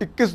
21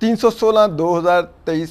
316/2023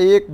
1,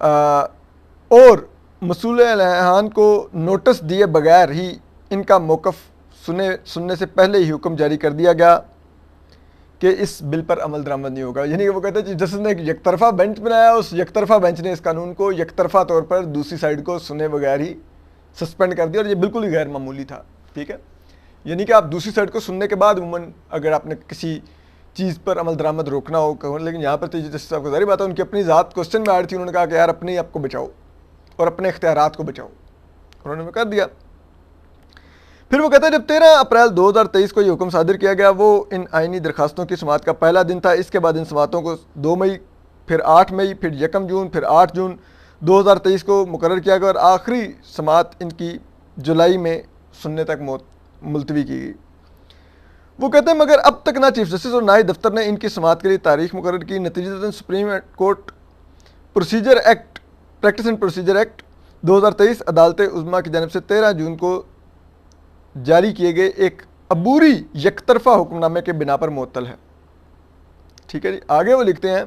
اور مسئول اعلان کو نوٹس دیے بغیر ہی ان کا موقف سننے سے پہلے ہی حکم جاری کر دیا گیا کہ اس بل پر عمل درآمد نہیں ہوگا. یعنی کہ وہ کہتے ہیں چیف جسٹس نے ایک یک طرفہ بینچ بنایا, اس یک طرفہ بینچ نے اس قانون کو یک طرفہ طور پر دوسری سائڈ کو سنے بغیر ہی سسپینڈ کر دیا, اور یہ بالکل ہی غیر معمولی تھا. ٹھیک ہے, یعنی کہ آپ دوسری سائڈ کو سننے کے بعد عموماً اگر آپ نے کسی چیز پر عمل درآمد روکنا ہو, لیکن یہاں پر چیف جسٹس صاحب کو ظاہر بات ہے ان کی اپنی ذات کوشچن میں آ رہی تھی, انہوں نے کہا کہ یار اپنے آپ کو بچاؤ اور اپنے اختیارات کو بچاؤ, انہوں نے کر دیا. پھر وہ کہتا ہے جب 13 اپریل 2023 کو یہ حکم صادر کیا گیا, وہ ان آئینی درخواستوں کی سماعت کا پہلا دن تھا. اس کے بعد ان سماعتوں کو 2 مئی, پھر 8 مئی, پھر 1 جون, پھر 8 جون 2023 کو مقرر کیا گیا, اور آخری سماعت ان کی جولائی میں سننے تک ملتوی کی گئی. وہ کہتے ہیں مگر اب تک نہ چیف جسٹس اور نہ ہی دفتر نے ان کی سماعت کے لیے تاریخ مقرر کی. نتیجتاً Supreme Court Procedure Act, Practice and Procedure Act 2023 عدالت عظمیٰ کی جانب سے 13 جون کو جاری کیے گئے ایک عبوری یک طرفہ حکم نامے کے بنا پر معطل ہے. ٹھیک ہے جی, آگے وہ لکھتے ہیں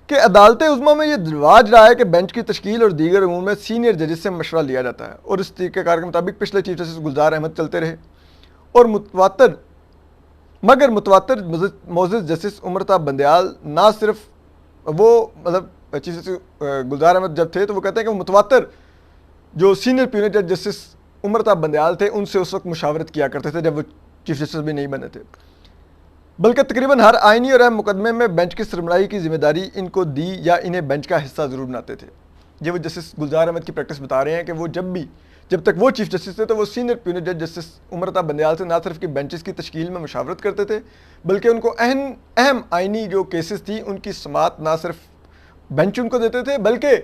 کہ عدالت عظمیٰ میں یہ رواج رہا ہے کہ بینچ کی تشکیل اور دیگر امور میں سینئر ججز سے مشورہ لیا جاتا ہے, اور اس طریقہ کار کے مطابق پچھلے چیف جسٹس گلزار احمد چلتے رہے, اور متواتر معزز جسٹس عمر بندیال نہ صرف وہ چیف جسٹس گلزار احمد جب تھے تو وہ کہتے ہیں کہ وہ متواتر جو سینئر پیونر جسٹس عمر بندیال تھے ان سے اس وقت مشاورت کیا کرتے تھے جب وہ چیف جسٹس بھی نہیں بنے تھے, بلکہ تقریباً ہر آئینی اور اہم مقدمے میں بینچ کی سربراہی کی ذمہ داری ان کو دی یا انہیں بینچ کا حصہ ضرور بناتے تھے. یہ وہ جسٹس گلزار احمد کی پریکٹس بتا رہے ہیں کہ وہ جب تک وہ چیف جسٹس تھے تو وہ سینئر پیونر جسٹس عمر بندیال سے نہ صرف کہ بینچز کی تشکیل میں مشاورت کرتے تھے, بلکہ ان کو اہم آئینی جو کیسز تھی ان کی سماعت نہ صرف بینچ ان کو دیتے تھے, بلکہ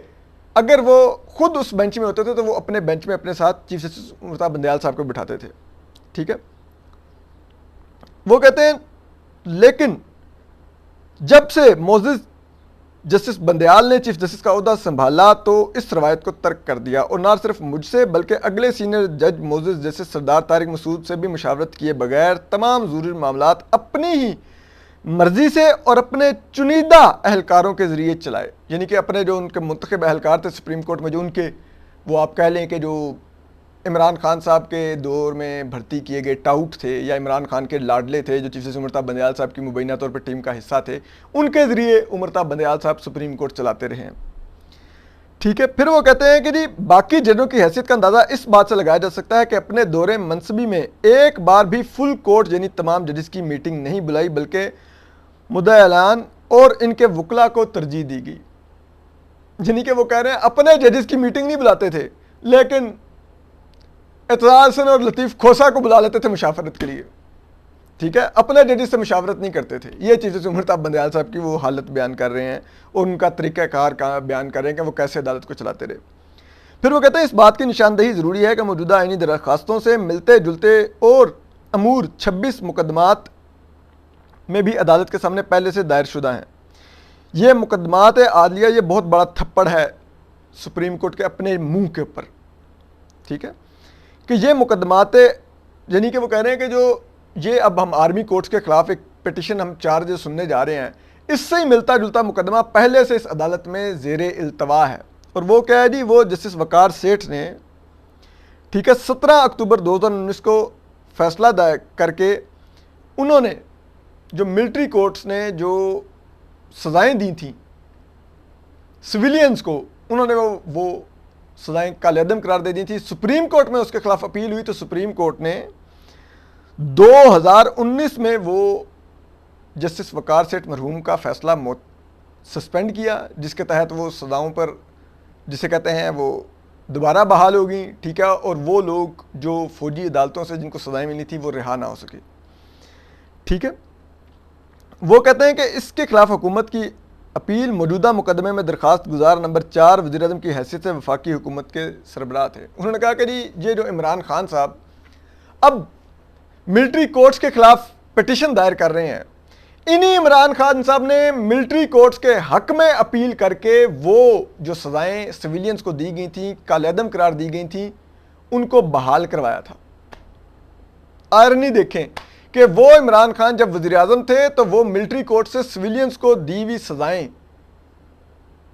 اگر وہ خود اس بینچ میں ہوتے تھے تو وہ اپنے بینچ میں اپنے ساتھ چیف جسٹس عمر بندیال صاحب کو بٹھاتے تھے. ٹھیک ہے, وہ کہتے ہیں لیکن جب سے معزز جسٹس بندیال نے چیف جسٹس کا عہدہ سنبھالا تو اس روایت کو ترک کر دیا, اور نہ صرف مجھ سے بلکہ اگلے سینئر جج معزز جسٹس سردار طارق مسعود سے بھی مشاورت کیے بغیر تمام ضروری معاملات اپنی ہی مرضی سے اور اپنے چنیدہ اہلکاروں کے ذریعے چلائے. یعنی کہ اپنے جو ان کے منتخب اہلکار تھے سپریم کورٹ میں, جو ان کے وہ آپ کہہ لیں کہ جو عمران خان صاحب کے دور میں بھرتی کیے گئے ٹاؤٹ تھے, یا عمران خان کے لاڈلے تھے جو چیف جسٹس عمر بندیال صاحب کی مبینہ طور پر ٹیم کا حصہ تھے, ان کے ذریعے عمر بندیال صاحب سپریم کورٹ چلاتے رہے ہیں. ٹھیک ہے, پھر وہ کہتے ہیں کہ جی باقی ججوں کی حیثیت کا اندازہ اس بات سے لگایا جا سکتا ہے کہ اپنے دور منصبی میں ایک بار بھی فل کورٹ یعنی تمام ججز کی میٹنگ نہیں بلائی, بلکہ مدعی اعلان اور ان کے وکلاء کو ترجیح دی گئی. یعنی کہ وہ کہہ رہے ہیں اپنے ججز کی میٹنگ نہیں بلاتے تھے, لیکن اعتزاز حسن اور لطیف کھوسا کو بلا لیتے تھے مشاورت کے لیے. ٹھیک ہے, اپنے ججز سے مشاورت نہیں کرتے تھے. یہ چیف جسٹس عمر بندیال صاحب کی وہ حالت بیان کر رہے ہیں, اور ان کا طریقہ کار کا بیان کر رہے ہیں کہ وہ کیسے عدالت کو چلاتے رہے. پھر وہ کہتے ہیں اس بات کی نشاندہی ضروری ہے کہ موجودہ آئینی درخواستوں سے ملتے جلتے اور امور 26 مقدمات میں بھی عدالت کے سامنے پہلے سے دائر شدہ ہیں. یہ مقدمات عادلیہ یہ بہت بڑا تھپڑ ہے سپریم کورٹ کے اپنے منہ کے اوپر. ٹھیک ہے, کہ یہ مقدمات یعنی کہ وہ کہہ رہے ہیں کہ جو یہ اب ہم آرمی کورٹس کے خلاف ایک پیٹیشن ہم چارج سننے جا رہے ہیں, اس سے ہی ملتا جلتا مقدمہ پہلے سے اس عدالت میں زیر التوا ہے. اور وہ کیا ہے جی, وہ جسٹس وقار سیٹھ نے ٹھیک ہے 17 اکتوبر 2019 کو فیصلہ دائر کر کے انہوں نے جو ملٹری کورٹس نے جو سزائیں دی تھیں سویلینز کو, انہوں نے وہ سزائیں کالعدم قرار دے دی تھی. سپریم کورٹ میں اس کے خلاف اپیل ہوئی تو سپریم کورٹ نے 2019 میں وہ جسٹس وقار سیٹھ مرحوم کا فیصلہ سسپینڈ کیا, جس کے تحت وہ سزاؤں پر جسے کہتے ہیں وہ دوبارہ بحال ہو گئیں. ٹھیک ہے, اور وہ لوگ جو فوجی عدالتوں سے جن کو سزائیں ملی تھی وہ رہا نہ ہو سکے. ٹھیک ہے, وہ کہتے ہیں کہ اس کے خلاف حکومت کی اپیل موجودہ مقدمے میں درخواست گزار نمبر 4 وزیر اعظم کی حیثیت سے وفاقی حکومت کے سربراہ تھے. انہوں نے کہا کہ جی یہ جو عمران خان صاحب اب ملٹری کورٹس کے خلاف پٹیشن دائر کر رہے ہیں, انہی عمران خان صاحب نے ملٹری کورٹس کے حق میں اپیل کر کے وہ جو سزائیں سویلینز کو دی گئی تھیں, کالعدم قرار دی گئی تھیں, ان کو بحال کروایا تھا. آئرنی دیکھیں کہ وہ عمران خان جب وزیر اعظم تھے تو وہ ملٹری کورٹ سے سویلینز کو دی ہوئی سزائیں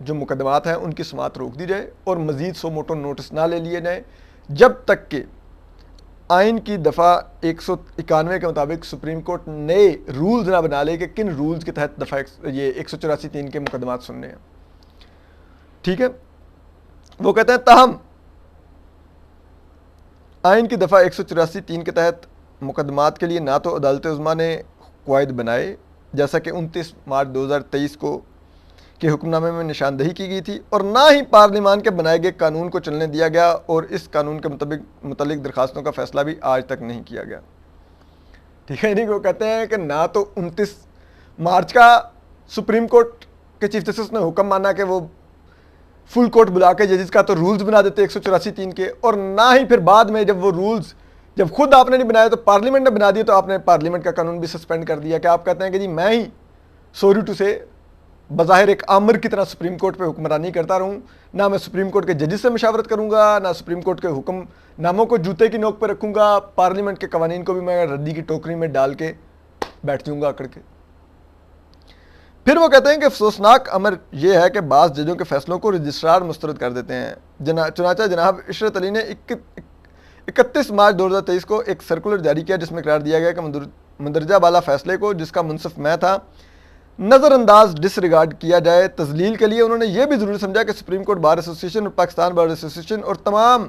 جو مقدمات ہیں ان کی سماعت روک دی جائے اور مزید سو موٹو نوٹس نہ لے لیے جائیں جب تک کہ آئین کی دفعہ 191 کے مطابق سپریم کورٹ نئے رولز نہ بنا لے کہ کن رولز کے تحت دفعہ یہ 184(3) کے مقدمات سننے ہیں. ٹھیک ہے. وہ کہتے ہیں تاہم آئین کی دفعہ 184(3) کے تحت مقدمات کے لیے نہ تو عدالت عظمیٰ نے قواعد بنائے جیسا کہ 29 مارچ 2023 کو کے حکم نامے میں نشاندہی کی گئی تھی، اور نہ ہی پارلیمان کے بنائے گئے قانون کو چلنے دیا گیا، اور اس قانون کے متعلق درخواستوں کا فیصلہ بھی آج تک نہیں کیا گیا. ٹھیک ہے. وہ کہتے ہیں کہ نہ تو 29 مارچ کا سپریم کورٹ کے چیف جسٹس نے حکم مانا کہ وہ فل کورٹ بلا کے ججز کا تو رولز بنا دیتے 184(3) کے، اور نہ ہی پھر بعد میں جب وہ رولز جب خود آپ نے نہیں بنایا تو پارلیمنٹ نے بنا دیے، تو آپ نے پارلیمنٹ کا قانون بھی سسپینڈ کر دیا کہ آپ کہتے ہیں کہ جی میں ہی سوری ٹو سے بظاہر ایک آمر کی طرح سپریم کورٹ پہ حکمرانی کرتا رہوں، نہ میں سپریم کورٹ کے ججز سے مشاورت کروں گا، نہ سپریم کورٹ کے حکم ناموں کو جوتے کی نوک پہ رکھوں گا، پارلیمنٹ کے قوانین کو بھی میں ردی کی ٹوکری میں ڈال کے بیٹھ جاؤں گا اکڑ کے. پھر وہ کہتے ہیں کہ افسوسناک امر یہ ہے کہ بعض ججوں کے فیصلوں کو رجسٹرار مسترد کر دیتے ہیں. چنانچہ جناب عشرت علی نے 31 مارچ 2023 کو ایک سرکولر جاری کیا جس میں قرار دیا گیا کہ مندرجہ بالا فیصلے کو جس کا منصف میں تھا نظر انداز ڈس ریگارڈ کیا جائے. تذلیل کے لیے انہوں نے یہ بھی ضروری سمجھا کہ سپریم کورٹ بار ایسوسیشن اور پاکستان بار ایسوسیشن اور تمام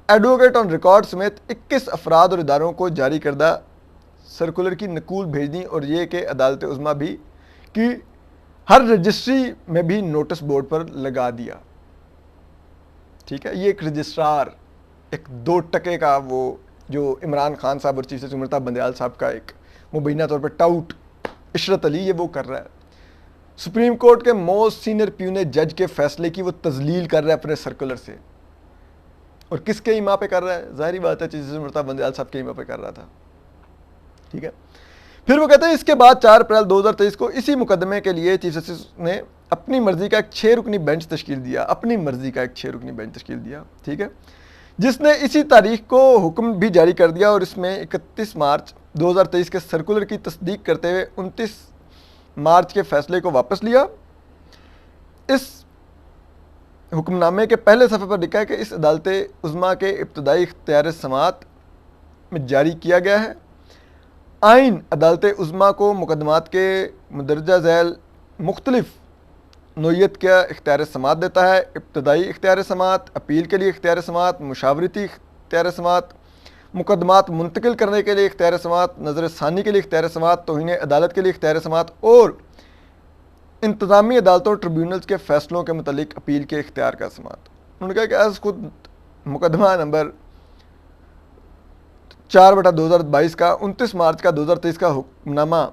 ایڈوکیٹ آن ریکارڈ سمیت 21 افراد اور اداروں کو جاری کردہ سرکولر کی نقول بھیج دیں، اور یہ کہ عدالت عظمیٰ بھی کہ ہر رجسٹری میں بھی نوٹس بورڈ پر لگا دیا. ٹھیک ہے. یہ ایک رجسٹرار ایک 2 ٹکے کا وہ جو عمران خان صاحب اور چیف جسٹس عمر تاب بندیال صاحب کا ایک مبینہ طور پر ٹاؤٹ عشرت علی یہ وہ کر رہا ہے. سپریم کورٹ کے موسٹ سینئر پیونے جج کے فیصلے کی وہ تذلیل کر رہا ہے اپنے سرکولر سے، اور کس کے ایما پہ کر رہا ہے؟ ظاہری بات ہے چیف جسٹس عمر تاب بندیال صاحب کے ایما پہ کر رہا تھا. ٹھیک ہے. پھر وہ کہتے ہیں اس کے بعد 4 اپریل 2023 کو اسی مقدمے کے لیے چیف جسٹس نے اپنی مرضی کا ایک 6 رکنی بینچ تشکیل دیا، اپنی مرضی کا ایک 6 رکنی بینچ تشکیل دیا. ٹھیک ہے. جس نے اسی تاریخ کو حکم بھی جاری کر دیا، اور اس میں 31 مارچ 2023 کے سرکولر کی تصدیق کرتے ہوئے 29 مارچ کے فیصلے کو واپس لیا. اس حکم نامے کے پہلے صفحے پر لکھا ہے کہ اس عدالت عظمیٰ کے ابتدائی اختیار سماعت میں جاری کیا گیا ہے. آئین عدالت عظمیٰ کو مقدمات کے مندرجہ ذیل مختلف نوعیت کا اختیار سماعت دیتا ہے. ابتدائی اختیار سماعت، اپیل کے لیے اختیار سماعت، مشاورتی اختیار سماعت، مقدمات منتقل کرنے کے لیے اختیار سماعت، نظر ثانی کے لیے اختیار سماعت، توہین عدالت کے لیے اختیار سماعت، اور انتظامی عدالتوں اور ٹریبیونلز کے فیصلوں کے متعلق اپیل کے اختیار کا سماعت. انہوں نے کہا کہ ایز خود مقدمہ نمبر 4/2022 کا 29 مارچ کا 2023 کا حکم نامہ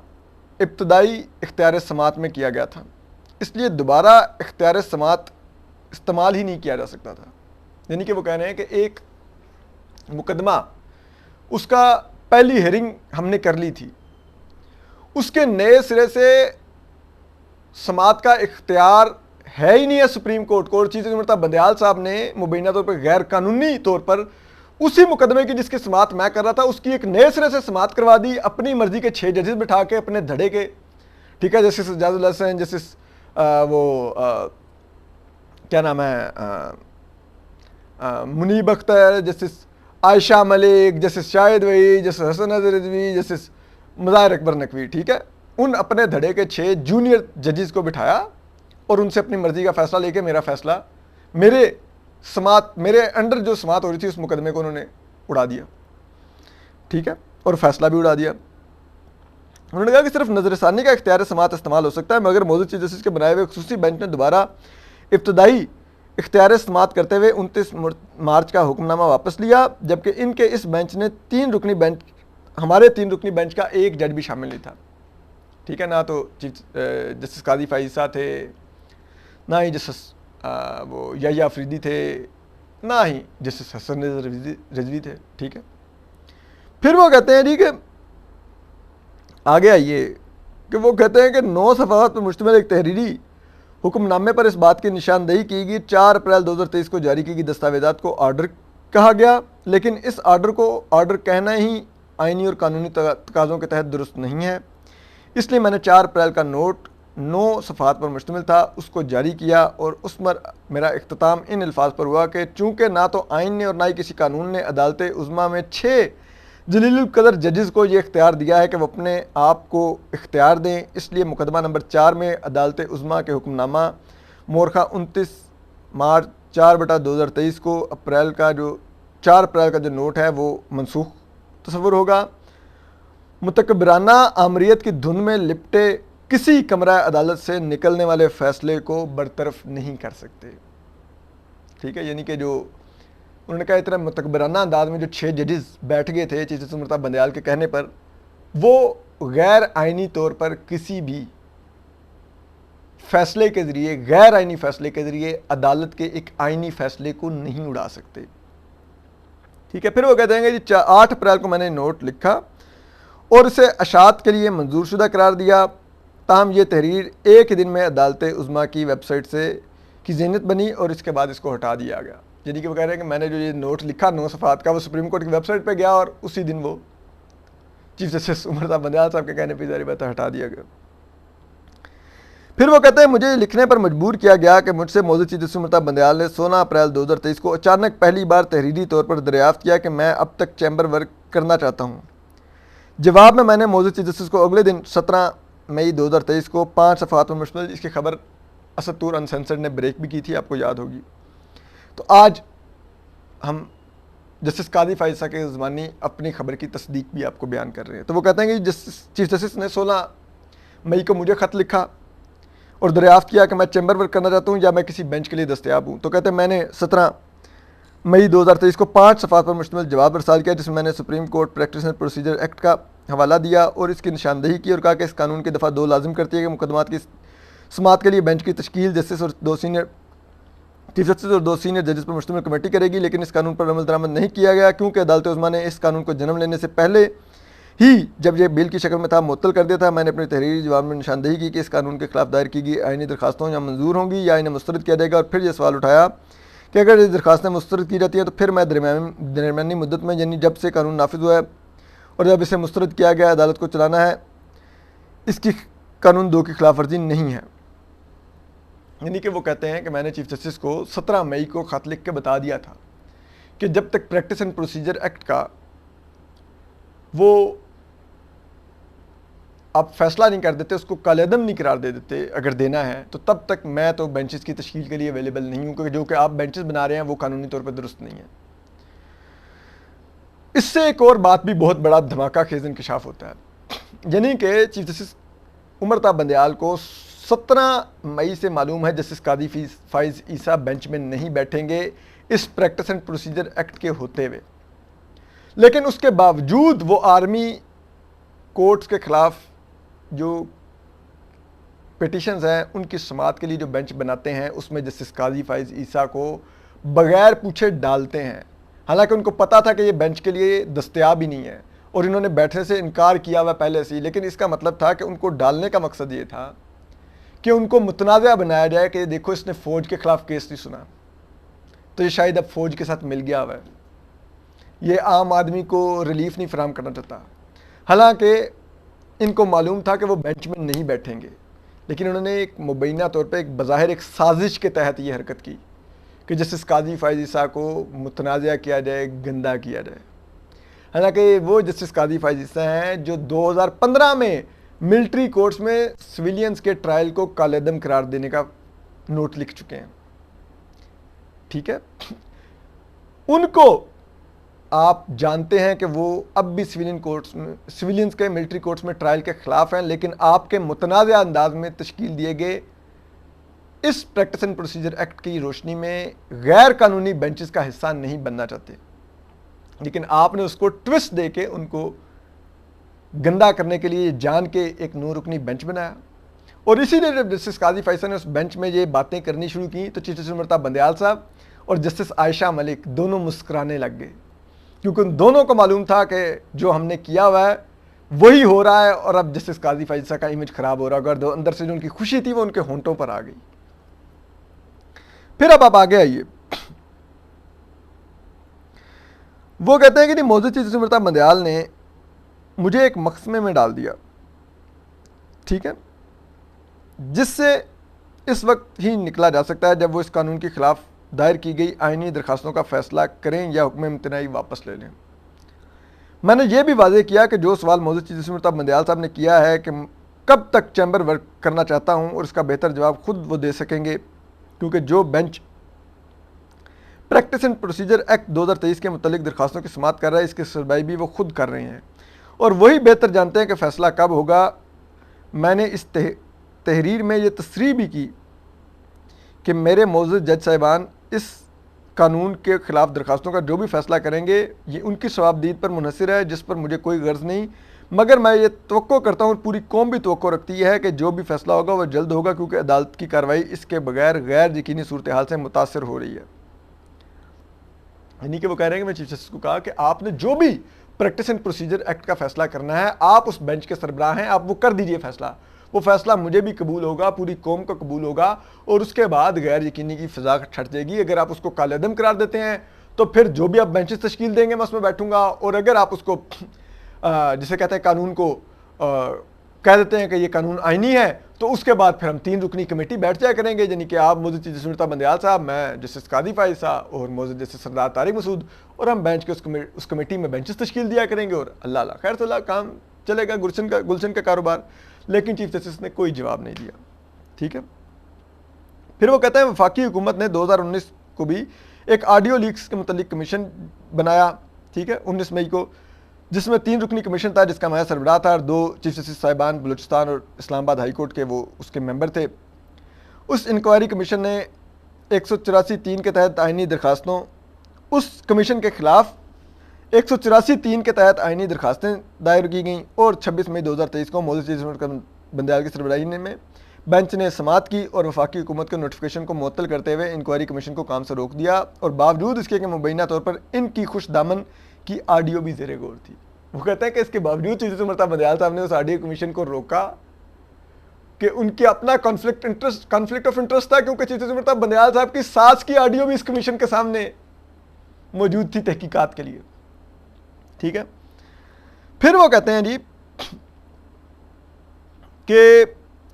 ابتدائی اختیار سماعت میں کیا گیا تھا، اس لیے دوبارہ اختیار سماعت استعمال ہی نہیں کیا جا سکتا تھا. یعنی کہ وہ کہہ رہے ہیں کہ ایک مقدمہ اس کا پہلی ہیئرنگ ہم نے کر لی تھی، اس کے نئے سرے سے سماعت کا اختیار ہے ہی نہیں ہے سپریم کورٹ کو، اور چیف جسٹس عمر تاب بندیال صاحب نے مبینہ طور پر غیر قانونی طور پر اسی مقدمے کی جس کی سماعت میں کر رہا تھا اس کی ایک نئے سرے سے سماعت کروا دی اپنی مرضی کے 6 ججز بٹھا کے اپنے دھڑے کے. ٹھیک ہے. جسٹس اعجاز الحسن، جسٹس کیا نام ہے منیب اختر، جسٹس عائشہ ملک، جسٹس شاہد وحید، جسٹس حسن نظر رضوی، جسٹس مظاہر اکبر نقوی. ٹھیک ہے. ان اپنے دھڑے کے 6 جونیئر ججز کو بٹھایا اور ان سے اپنی مرضی کا فیصلہ لے کے میرا فیصلہ میرے انڈر جو سماعت ہو رہی تھی اس مقدمے کو انہوں نے اڑا دیا. ٹھیک ہے. اور فیصلہ بھی اڑا دیا. انہوں نے کہا کہ صرف نظر ثانی کا اختیار سماعت استعمال ہو سکتا ہے، مگر موجود چیف جسٹس کے بنائے ہوئے خصوصی بینچ نے دوبارہ ابتدائی اختیار سماعت کرتے ہوئے 29 مارچ کا حکم نامہ واپس لیا، جبکہ ان کے اس بینچ نے 3 رکنی بینچ ہمارے 3 رکنی بینچ کا ایک جج بھی شامل نہیں تھا. ٹھیک ہے. نہ تو جسٹس قاضی فائز صاحب تھے، نہ ہی جسٹس وہ یحییٰ افریدی تھے، نہ ہی جسٹس حسن نظر رضوی تھے. ٹھیک ہے. پھر وہ کہتے ہیں جی کہ آگے آئیے کہ وہ کہتے ہیں کہ 9 صفحات پر مشتمل ایک تحریری حکم نامے پر اس بات کی نشاندہی کی گئی 4 اپریل 2023 کو جاری کی گئی دستاویزات کو آرڈر کہا گیا، لیکن اس آرڈر کو آرڈر کہنا ہی آئینی اور قانونی تقاضوں کے تحت درست نہیں ہے. اس لیے میں نے 4 اپریل کا نوٹ 9 صفحات پر مشتمل تھا اس کو جاری کیا، اور اس پر میرا اختتام ان الفاظ پر ہوا کہ چونکہ نہ تو آئین نے اور نہ ہی کسی قانون نے عدالت عظمیٰ میں 6 جلیل القدر ججز کو یہ اختیار دیا ہے کہ وہ اپنے آپ کو اختیار دیں، اس لیے مقدمہ نمبر 4 میں عدالت عظمیٰ کے حکم نامہ مورخہ 29 مارچ 4/2023 کو 4 اپریل کا جو نوٹ ہے وہ منسوخ تصور ہوگا۔ متکبرانہ آمریت کی دھن میں لپٹے کسی کمرہ عدالت سے نکلنے والے فیصلے کو برطرف نہیں کر سکتے۔ ٹھیک ہے، یعنی کہ جو انہوں نے کہا اتنا متکبرانہ انداز میں جو 6 ججز بیٹھ گئے تھے چیف جسٹس امرتا بندیال کے کہنے پر، وہ غیر آئینی طور پر کسی بھی فیصلے کے ذریعے، غیر آئینی فیصلے کے ذریعے عدالت کے ایک آئینی فیصلے کو نہیں اڑا سکتے۔ ٹھیک ہے، پھر وہ کہتے ہیں کہ 8 اپریل کو میں نے نوٹ لکھا اور اسے اشاعت کے لیے منظور شدہ قرار دیا، تاہم یہ تحریر ایک ہی دن میں عدالت عظمیٰ کی ویب سائٹ سے کی زینت بنی اور اس کے بعد اس کو ہٹا دیا گیا۔ یعنی کہ وہ کہہ رہے ہیں کہ میں نے جو یہ نوٹ لکھا 9 صفحات کا، وہ سپریم کورٹ کی ویب سائٹ پہ گیا اور اسی دن وہ چیف جسٹس امرتا بندیال صاحب کے کہنے پہ ظاہر بات ہے ہٹا دیا گیا۔ پھر وہ کہتے ہیں مجھے یہ لکھنے پر مجبور کیا گیا کہ مجھ سے موجود چیف جسٹس امرتا بندیال نے 16 اپریل 2023 کو اچانک پہلی بار تحریری طور پر دریافت کیا کہ میں اب تک چیمبر ورک کرنا چاہتا ہوں۔ جواب میں نے موجود چیف جسٹس کو اگلے دن 17 مئی 2023 کو 5 صفحات پر مشتمل اس کی خبر اسد طور انسینسرڈ نے بریک بھی کی تھی، آپ کو یاد ہوگی۔ تو آج ہم جسٹس قاضی فائز صاحب کے زمانی اپنی خبر کی تصدیق بھی آپ کو بیان کر رہے ہیں۔ تو وہ کہتے ہیں کہ چیف جسٹس نے 16 مئی کو مجھے خط لکھا اور دریافت کیا کہ میں چیمبر ورک کرنا چاہتا ہوں یا میں کسی بینچ کے لیے دستیاب ہوں۔ تو کہتے ہیں میں نے 17 مئی 2023 کو 5 صفحات پر مشتمل جواب ارسال کیا، جس میں میں نے supreme court practice and Procedure act کا حوالہ دیا اور اس کی نشاندہی کی اور کہا کہ اس قانون کی دفعہ 2 لازم کرتی ہے کہ مقدمات کی سماعت کے لیے بینچ کی تشکیل جسٹس اور 2 سینئر چیف جسٹس اور 2 سینئر ججز پر مشتمل کمیٹی کرے گی، لیکن اس قانون پر عمل درآمد نہیں کیا گیا کیونکہ عدالت عظمیٰ نے اس قانون کو جنم لینے سے پہلے ہی جب یہ بل کی شکل میں تھا معطل کر دیا تھا۔ میں نے اپنے تحریری جواب میں نشاندہی کی کہ اس قانون کے خلاف دائر کی گئی آئینی درخواستوں یا منظور ہوں گی یا انہیں مسترد کیا جائے گا، اور پھر یہ سوال اٹھایا کہ اگر یہ درخواستیں مسترد کی جاتی ہیں تو پھر میں درمیانی مدت میں، یعنی جب سے قانون نافذ ہوا ہے اور جب اسے مسترد کیا گیا عدالت کو چلانا ہے، اس کی قانون 2 کی خلاف ورزی نہیں ہے۔ یعنی کہ وہ کہتے ہیں کہ میں نے چیف جسٹس کو 17 مئی کو خط لکھ کے بتا دیا تھا کہ جب تک پریکٹس اینڈ پروسیجر ایکٹ کا وہ آپ فیصلہ نہیں کر دیتے، اس کو کالعدم نہیں قرار دے دیتے اگر دینا ہے، تو تب تک میں تو بینچز کی تشکیل کے لیے اویلیبل نہیں ہوں، کیونکہ جو کہ آپ بینچز بنا رہے ہیں وہ قانونی طور پر درست نہیں ہے۔ اس سے ایک اور بات بھی بہت بڑا دھماکہ خیز انکشاف ہوتا ہے، یعنی کہ چیف جسٹس امرتا بندیال کو 17 مئی سے معلوم ہے جسٹس قاضی فائز عیسیٰ بینچ میں نہیں بیٹھیں گے اس پریکٹس اینڈ پروسیجر ایکٹ کے ہوتے ہوئے، لیکن اس کے باوجود وہ آرمی کورٹس کے خلاف جو پیٹیشنز ہیں ان کی سماعت کے لیے جو بینچ بناتے ہیں اس میں جسٹس قاضی فائز عیسیٰ کو بغیر پوچھے ڈالتے ہیں، حالانکہ ان کو پتا تھا کہ یہ بینچ کے لیے دستیاب ہی نہیں ہے اور انہوں نے بیٹھنے سے انکار کیا ہوا پہلے سے ہی، لیکن اس کا مطلب تھا کہ ان کو ڈالنے کا مقصد یہ تھا کہ ان کو متنازع بنایا جائے کہ دیکھو اس نے فوج کے خلاف کیس نہیں سنا، تو یہ شاید اب فوج کے ساتھ مل گیا ہوا ہے، یہ عام آدمی کو ریلیف نہیں فراہم کرنا چاہتا، حالانکہ ان کو معلوم تھا کہ وہ بینچ میں نہیں بیٹھیں گے، لیکن انہوں نے ایک مبینہ طور پہ ایک بظاہر ایک سازش کے تحت یہ حرکت کی کہ جسٹس قاضی فائز عیسیٰ کو متنازع کیا جائے، گندا کیا جائے، حالانکہ وہ جسٹس قاضی فائز عیسیٰ ہیں جو 2015 میں ملٹری کورٹس میں سویلینز کے ٹرائل کو کالعدم قرار دینے کا نوٹ لکھ چکے ہیں۔ ٹھیک ہے، ان کو آپ جانتے ہیں کہ وہ اب بھی سویلینز کے ملٹری کورٹس میں ٹرائل کے خلاف ہیں، لیکن آپ کے متنازع انداز میں تشکیل دیے گئے اس پریکٹس اینڈ پروسیجر ایکٹ کی روشنی میں غیر قانونی بینچز کا حصہ نہیں بننا چاہتے، لیکن آپ نے اس کو ٹوسٹ دے کے ان کو گندا کرنے کے لیے جان کے ایک 9 رکنی بینچ بنایا، اور اسی لیے جب جسٹس قاضی فیصل نے اس بینچ میں یہ باتیں کرنی شروع کی تو چیف جسٹس امرتا بندیال صاحب اور جسٹس عائشہ ملک دونوں مسکرانے لگ گئے، کیونکہ ان دونوں کو معلوم تھا کہ جو ہم نے کیا ہوا ہے وہی ہو رہا ہے، اور اب جسٹس قاضی فیصل کا امیج خراب ہو رہا ہے، اور اندر سے جو ان کی خوشی تھی وہ ان کے ہونٹوں پر آ گئی۔ پھر اب آپ آگے آئیے، وہ کہتے ہیں کہ نہیں موجود چیف جسٹس امرتا بندیال نے مجھے ایک مقسمے میں ڈال دیا، ٹھیک ہے، جس سے اس وقت ہی نکلا جا سکتا ہے جب وہ اس قانون کے خلاف دائر کی گئی آئینی درخواستوں کا فیصلہ کریں یا حکم امتناعی واپس لے لیں۔ میں نے یہ بھی واضح کیا کہ جو سوال موضوع چیف جسٹس مرتضیٰ بندیال صاحب نے کیا ہے کہ کب تک چیمبر ورک کرنا چاہتا ہوں، اور اس کا بہتر جواب خود وہ دے سکیں گے، کیونکہ جو bench practice and Procedure Act 2023 کے متعلق درخواستوں کی سماعت کر رہا ہے، اس کی سربراہی بھی وہ خود کر رہے ہیں اور وہی بہتر جانتے ہیں کہ فیصلہ کب ہوگا۔ میں نے اس تحریر میں یہ تصریح بھی کی کہ میرے معزز جج صاحبان اس قانون کے خلاف درخواستوں کا جو بھی فیصلہ کریں گے یہ ان کی ثوابدید پر منحصر ہے، جس پر مجھے کوئی غرض نہیں، مگر میں یہ توقع کرتا ہوں اور پوری قوم بھی توقع رکھتی ہے کہ جو بھی فیصلہ ہوگا وہ جلد ہوگا، کیونکہ عدالت کی کارروائی اس کے بغیر غیر یقینی صورتحال سے متاثر ہو رہی ہے۔ یعنی کہ وہ کہہ رہے ہیں کہ میں چیف جسٹس کو کہا کہ آپ نے جو بھی پریکٹس اینڈ پروسیجر ایکٹ کا فیصلہ کرنا ہے، آپ اس بینچ کے سربراہ ہیں، آپ وہ کر دیجئے فیصلہ، وہ فیصلہ مجھے بھی قبول ہوگا، پوری قوم کو قبول ہوگا، اور اس کے بعد غیر یقینی کی فضا چھٹ جائے گی۔ اگر آپ اس کو کالے عدم قرار دیتے ہیں تو پھر جو بھی آپ بینچز تشکیل دیں گے میں اس میں بیٹھوں گا، اور اگر آپ اس کو جسے کہتے ہیں قانون کو کہہ دیتے ہیں کہ یہ قانون آئینی ہے، تو اس کے بعد پھر ہم 3 رکنی کمیٹی بیٹھ جایا کریں گے، یعنی کہ آپ موجود چیف جسٹس مرتضیٰ بندیال صاحب، میں جسٹس قاضی فائز صاحب اور موجود جسٹس سردار طارق مسعود، اور ہم بینچ کے اس کمیٹی میں بینچز تشکیل دیا کریں گے، اور اللہ اللہ خیر صلاح کام چلے گا، گلشن کا کاروبار۔ لیکن چیف جسٹس نے کوئی جواب نہیں دیا، ٹھیک ہے۔ پھر وہ کہتے ہیں وفاقی حکومت نے 2019 کو بھی ایک آڈیو لیکس کے متعلق کمیشن بنایا، ٹھیک ہے، 19 مئی کو، جس میں 3 رکنی کمیشن تھا، جس کا میں سربراہ تھا، اور 2 چیف جسٹس صاحبان بلوچستان اور اسلام آباد ہائی کورٹ کے وہ اس کے ممبر تھے۔ اس انکوائری کمیشن نے 184(3) کے تحت آئینی درخواستوں، اس کمیشن کے خلاف 184(3) کے تحت آئینی درخواستیں دائر کی گئیں، اور 26 مئی 2023 کو موجود چیف جسٹس بندیال کی سربراہی میں بینچ نے سماعت کی اور وفاقی حکومت کے نوٹیفیکیشن کو معطل کرتے ہوئے انکوائری کمیشن کو کام سے روک دیا، اور باوجود اس کے کہ مبینہ طور پر ان کی خوش دامن کی آڈیو بھی زیر غور تھی۔ وہ کہتے ہیں کہ اس کے باوجود چیف جسٹس مرتضیٰ بندیال صاحب نے اس آڈیو کمیشن کو روکا کہ ان کی اپنا کانفلکٹ آف انٹرسٹ تھا، کیونکہ چیف جسٹس مرتضیٰ بندیال صاحب کی ساس کی آڈیو بھی اس کمیشن کے سامنے موجود تھی تحقیقات کے لیے، ٹھیک ہے۔ پھر وہ کہتے ہیں جی کہ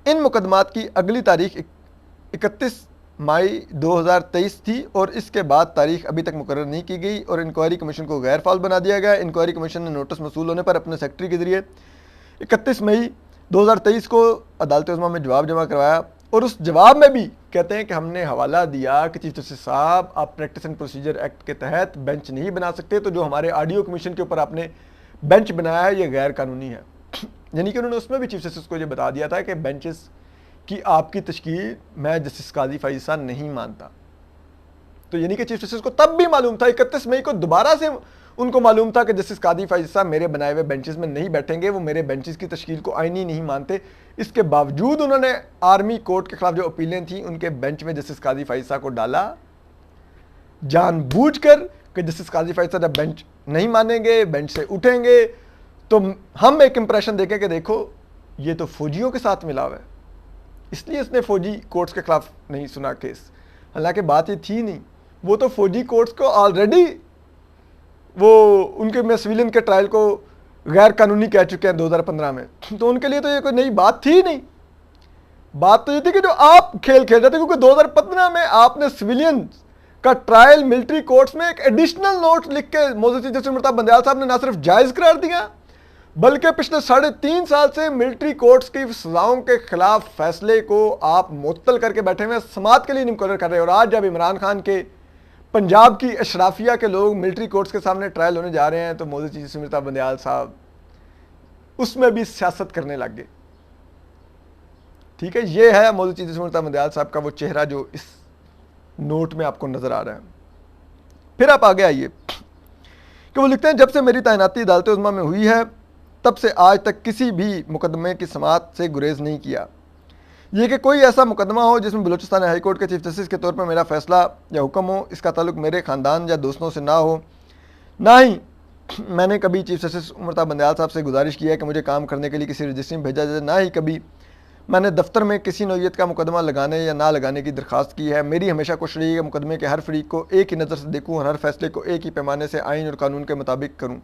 ان مقدمات کی اگلی تاریخ 31 مئی 2023 تھی، اور اس کے بعد تاریخ ابھی تک مقرر نہیں کی گئی، اور انکوائری کمیشن کو غیر فعال بنا دیا گیا۔ انکوائری کمیشن نے نوٹس موصول ہونے پر اپنے سیکرٹری کے ذریعے 31 مئی 2023 کو عدالت عظمیٰ میں جواب جمع کروایا، اور اس جواب میں بھی کہتے ہیں کہ ہم نے حوالہ دیا کہ چیف جسٹس صاحب آپ پریکٹس اینڈ پروسیجر ایکٹ کے تحت بینچ نہیں بنا سکتے، تو جو ہمارے آڈیو کمیشن کے اوپر آپ نے بینچ بنایا ہے یہ غیر قانونی ہے۔ یعنی کہ انہوں نے اس میں بھی چیف جسٹس کو یہ بتا دیا تھا کہ بینچز کی آپ کی تشکیل میں جسٹس قاضی فائز صاحب نہیں مانتا، تو یعنی کہ چیف جسٹس کو تب بھی معلوم تھا، 31 مئی کو دوبارہ سے ان کو معلوم تھا کہ جسٹس قاضی فائز صاحب میرے بنائے ہوئے بینچز میں نہیں بیٹھیں گے، وہ میرے بینچز کی تشکیل کو آئینی نہیں مانتے۔ اس کے باوجود انہوں نے آرمی کورٹ کے خلاف جو اپیلیں تھیں ان کے بینچ میں جسٹس قاضی فائز صاحب کو ڈالا، جان بوجھ کر، کہ جسٹس قاضی فائز صاحب جب بینچ نہیں مانیں گے، بینچ سے اٹھیں گے، تو ہم ایک امپریشن دیکھیں کہ دیکھو یہ تو فوجیوں کے ساتھ ملا ہوا ہے، اس لیے اس نے فوجی کورٹس کے خلاف نہیں سنا کیس۔ حالانکہ بات یہ تھی نہیں، وہ تو فوجی کورٹس کو آلریڈی وہ ان کے میں سویلین کے ٹرائل کو غیر قانونی کہہ چکے ہیں 2015 میں، تو ان کے لیے تو یہ کوئی نئی بات تھی نہیں۔ بات تو یہ تھی کہ جو آپ کھیل رہے تھے، کیونکہ 2015 میں آپ نے سویلین کا ٹرائل ملٹری کورٹس میں ایک ایڈیشنل نوٹ لکھ کے موجود چیف جسٹس مرتضیٰ بندیال صاحب نے نہ صرف جائز قرار دیا، بلکہ پچھلے 3.5 سال سے ملٹری کورٹس کی سزاؤں کے خلاف فیصلے کو آپ معطل کر کے بیٹھے ہوئے سماعت کے لیے نہیں مقرر کر رہے، اور آج جب عمران خان کے پنجاب کی اشرافیہ کے لوگ ملٹری کورٹس کے سامنے ٹرائل ہونے جا رہے ہیں، تو موجود چیف جسٹس مرتضیٰ بندیال صاحب اس میں بھی سیاست کرنے لگ گئے، ٹھیک ہے۔ یہ ہے موجود چیف جسٹس مرتضیٰ بندیال صاحب کا وہ چہرہ جو اس نوٹ میں آپ کو نظر آ رہا ہے۔ پھر آپ آگے آئیے کہ وہ لکھتے ہیں جب سے میری تعیناتی عدالت عظمیٰ میں ہوئی ہے تب سے آج تک کسی بھی مقدمے کی سماعت سے گریز نہیں کیا، یہ کہ کوئی ایسا مقدمہ ہو جس میں بلوچستان ہائی کورٹ کے چیف جسٹس کے طور پر میرا فیصلہ یا حکم ہو، اس کا تعلق میرے خاندان یا دوستوں سے نہ ہو، نہ ہی میں نے کبھی چیف جسٹس مرتضیٰ بندیال صاحب سے گزارش کی ہے کہ مجھے کام کرنے کے لیے کسی رجسٹری میں بھیجا جائے، نہ ہی کبھی میں نے دفتر میں کسی نوعیت کا مقدمہ لگانے یا نہ لگانے کی درخواست کی ہے۔ میری ہمیشہ کوشش رہی ہے کہ مقدمے کے ہر فریق کو ایک ہی نظر سے دیکھوں اور ہر فیصلے کو ایک ہی پیمانے سے آئین اور قانون کے مطابق کروں۔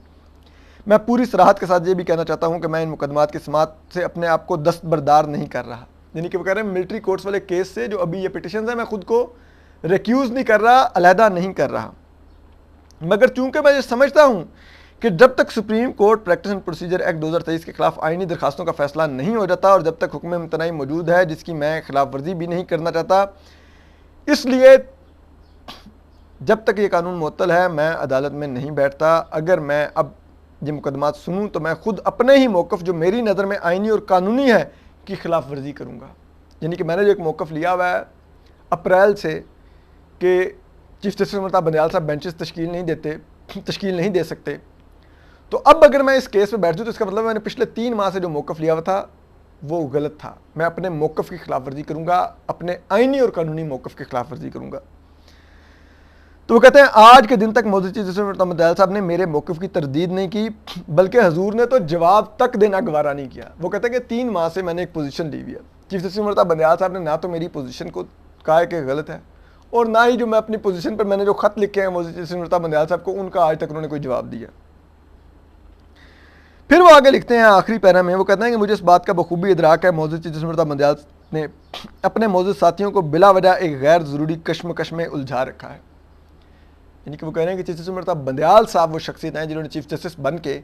میں پوری صراحت کے ساتھ یہ بھی کہنا چاہتا ہوں کہ میں ان مقدمات کی سماعت سے اپنے آپ کو دستبردار نہیں کر رہا، یعنی کہ وہ کہہ رہے ہیں ملٹری کورٹس والے کیس سے جو ابھی یہ پٹیشنز ہیں میں خود کو ریکیوز نہیں کر رہا، علیحدہ نہیں کر رہا، مگر چونکہ میں یہ سمجھتا ہوں کہ جب تک supreme court practice and Procedure Act 2023 کے خلاف آئینی درخواستوں کا فیصلہ نہیں ہو جاتا اور جب تک حکم امتناعی موجود ہے جس کی میں خلاف ورزی بھی نہیں کرنا چاہتا، اس لیے جب تک یہ قانون معطل ہے میں عدالت میں نہیں بیٹھتا۔ اگر میں اب یہ مقدمات سنوں تو میں خود اپنے ہی موقف جو میری نظر میں آئینی اور قانونی ہے کی خلاف ورزی کروں گا۔ یعنی کہ میں نے جو ایک موقف لیا ہوا ہے اپریل سے کہ چیف جسٹس عمر بندیال صاحب بینچز تشکیل نہیں دے سکتے، تو اب اگر میں اس کیس پہ بیٹھ جاؤں تو اس کا مطلب میں نے پچھلے 3 ماہ سے جو موقف لیا ہوا تھا وہ غلط تھا۔ میں اپنے موقف کی خلاف ورزی کروں گا، اپنے آئینی اور قانونی موقف کی خلاف ورزی کروں گا۔ تو وہ کہتے ہیں آج کے دن تک موجودہ چیف جسٹس عمر بندیال صاحب نے میرے موقف کی تردید نہیں کی بلکہ حضور نے تو جواب تک دینا گوارا نہیں کیا۔ وہ کہتے ہیں کہ 3 ماہ سے میں نے ایک پوزیشن لی ہوئی ہے، چیف جسٹس عمر بندیال صاحب نے نہ تو میری پوزیشن کو کہا ہے کہ غلط ہے اور نہ ہی جو میں اپنی پوزیشن پر میں نے جو خط لکھے ہیں موجودہ چیف جسٹس عمر بندیال صاحب کو ان کا آج تک انہوں نے کوئی جواب دیا۔ پھر وہ آگے لکھتے ہیں آخری پیرا میں، وہ کہتے ہیں کہ مجھے اس بات کا بخوبی ادراک ہے موجودہ چیف جسٹس عمر بندیال نے اپنے موجود ساتھیوں کو بلا وجہ ایک غیر ضروری کشمکش میں الجھا رکھا ہے۔ یعنی کہ وہ کہہ رہے ہیں کہ چیف جسٹس عمر بندیال صاحب وہ شخصیت ہیں جنہوں نے چیف جسٹس بن کے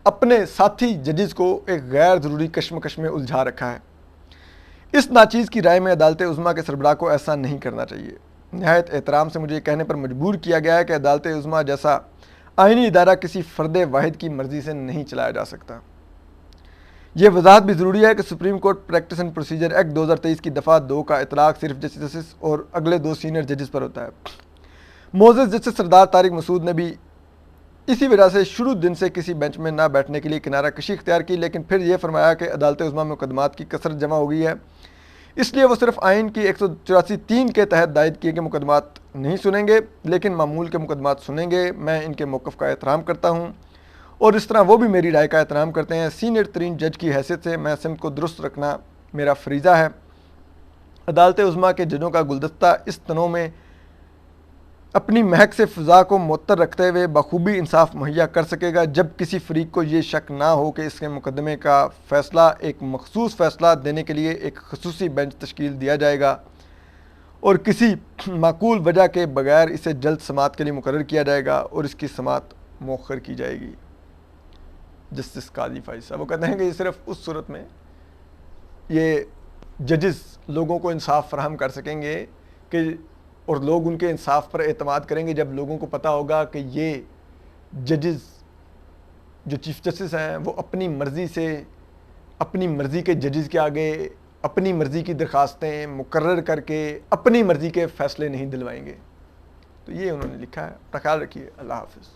اپنے ساتھی ججز کو ایک غیر ضروری کشمکش میں الجھا رکھا ہے۔ اس ناچیز کی رائے میں عدالت عظمیٰ کے سربراہ کو ایسا نہیں کرنا چاہیے۔ نہایت احترام سے مجھے یہ کہنے پر مجبور کیا گیا ہے کہ عدالت عظمیٰ جیسا آئینی ادارہ کسی فرد واحد کی مرضی سے نہیں چلایا جا سکتا۔ یہ وضاحت بھی ضروری ہے کہ supreme court practice and Procedure Act 2023 کی دفعہ 2 کا اطلاق صرف جسٹس اور اگلے 2 سینئر ججز پر ہوتا ہے۔ معزز جسٹس سردار طارق مسعود نے بھی اسی وجہ سے شروع دن سے کسی بینچ میں نہ بیٹھنے کے لیے کنارہ کشی اختیار کی، لیکن پھر یہ فرمایا کہ عدالت عظمیٰ میں مقدمات کی کثرت جمع ہو گئی ہے، اس لیے وہ صرف آئین کی 184(3) کے تحت دائر کیے گئے مقدمات نہیں سنیں گے لیکن معمول کے مقدمات سنیں گے۔ میں ان کے موقف کا احترام کرتا ہوں اور اس طرح وہ بھی میری رائے کا احترام کرتے ہیں۔ سینئر ترین جج کی حیثیت سے میں سمت کو درست رکھنا میرا فریضہ ہے۔ عدالت عظمیٰ کے ججوں کا گلدستہ اس تنوع میں اپنی مہک سے فضا کو معطر رکھتے ہوئے بخوبی انصاف مہیا کر سکے گا جب کسی فریق کو یہ شک نہ ہو کہ اس کے مقدمے کا فیصلہ ایک مخصوص فیصلہ دینے کے لیے ایک خصوصی بینچ تشکیل دیا جائے گا اور کسی معقول وجہ کے بغیر اسے جلد سماعت کے لیے مقرر کیا جائے گا اور اس کی سماعت مؤخر کی جائے گی۔ جسٹس قاضی فائز صاحب وہ کہتے ہیں کہ یہ صرف اس صورت میں یہ ججز لوگوں کو انصاف فراہم کر سکیں گے کہ اور لوگ ان کے انصاف پر اعتماد کریں گے جب لوگوں کو پتہ ہوگا کہ یہ ججز جو چیف جسٹس ہیں وہ اپنی مرضی سے اپنی مرضی کے ججز کے آگے اپنی مرضی کی درخواستیں مقرر کر کے اپنی مرضی کے فیصلے نہیں دلوائیں گے۔ تو یہ انہوں نے لکھا ہے۔ اپنا خیال رکھیے۔ اللہ حافظ۔